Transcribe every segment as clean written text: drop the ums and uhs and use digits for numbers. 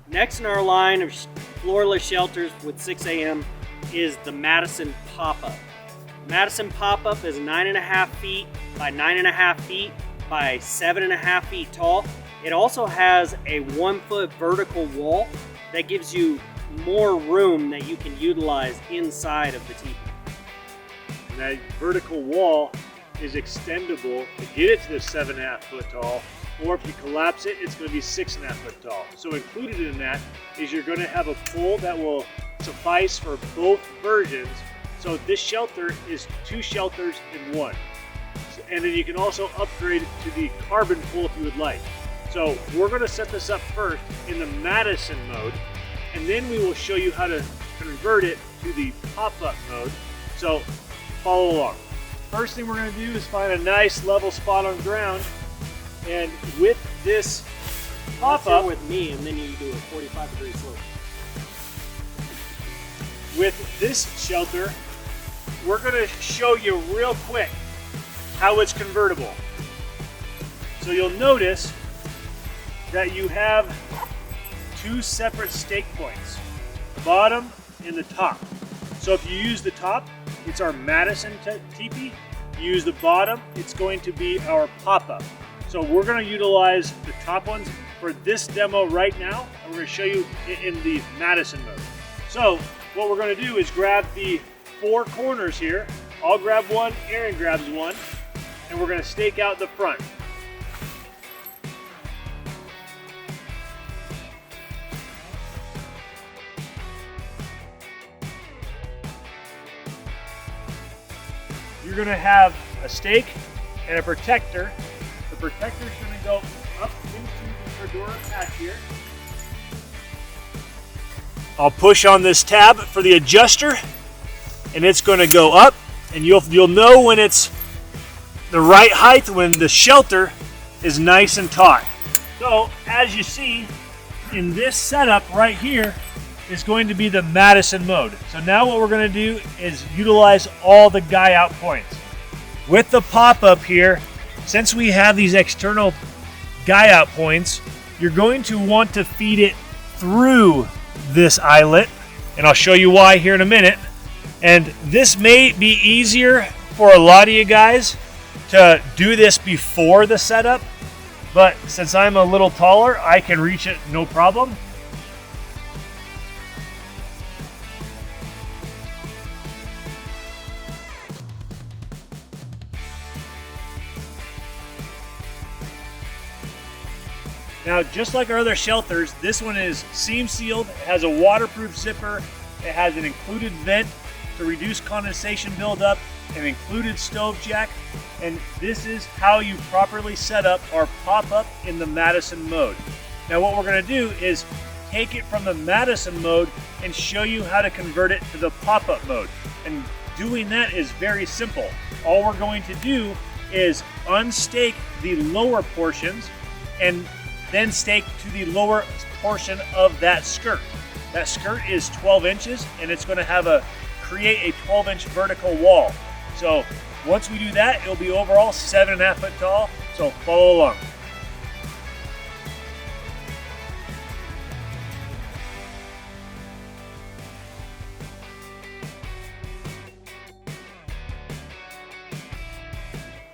Next in our line of floorless shelters with 6 AM is the Madison PopUp. Madison PopUp is 9.5 feet by 9.5 feet by 7.5 feet tall. It also has a 1 foot vertical wall that gives you more room that you can utilize inside of the teepee. And that vertical wall is extendable to get it to the 7.5 foot tall, or if you collapse it, it's going to be 6.5 foot tall. So included in that is you're going to have a pole that will suffice for both versions. So this shelter is 2 shelters in 1. And then you can also upgrade to the carbon pole if you would like. So we're going to set this up first in the Madison mode, and then we will show you how to convert it to the pop-up mode. So follow along. First thing we're going to do is find a nice level spot on ground, and with this pop-up with me, and then you do a 45-degree slope. With this shelter, we're going to show you real quick how it's convertible. So you'll notice that you have 2 separate stake points, the bottom and the top. So if you use the top, it's our Madison teepee. You use the bottom, it's going to be our pop-up. So we're going to utilize the top ones for this demo right now, and we're going to show you in the Madison mode. So what we're going to do is grab the 4 corners here. I'll grab one, Aaron grabs one, and we're going to stake out the front. You're going to have a stake and a protector. The protector is going to go up into the fedora patch here. I'll push on this tab for the adjuster, and it's going to go up, and you'll know when it's the right height when the shelter is nice and taut. So as you see in this setup right here is going to be the Madison mode. So now what we're going to do is utilize all the guy out points. With the pop-up here, since we have these external guy out points, you're going to want to feed it through this eyelet, and I'll show you why here in a minute. And this may be easier for a lot of you guys to do this before the setup, but since I'm a little taller, I can reach it no problem. Now, just like our other shelters, this one is seam sealed, it has a waterproof zipper, it has an included vent to reduce condensation buildup, an included stove jack, and this is how you properly set up our pop-up in the Madison mode. Now what we're going to do is take it from the Madison mode and show you how to convert it to the pop-up mode. And doing that is very simple. All we're going to do is unstake the lower portions and then stake to the lower portion of that skirt. That skirt is 12 inches and it's going to create a 12-inch vertical wall. So once we do that, it'll be overall 7.5 foot tall. So follow along.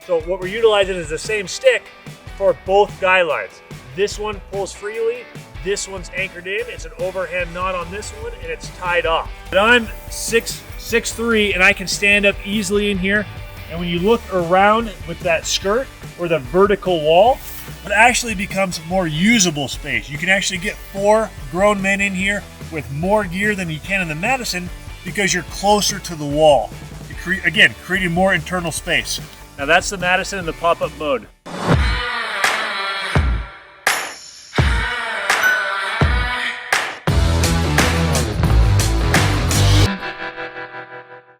So what we're utilizing is the same stick for both guy lines. This one pulls freely, this one's anchored in, it's an overhand knot on this one, and it's tied off. But I'm 6'3", and I can stand up easily in here, and when you look around with that skirt or the vertical wall, it actually becomes more usable space. You can actually get 4 grown men in here with more gear than you can in the Madison because you're closer to the wall. Again, creating more internal space. Now that's the Madison in the pop-up mode.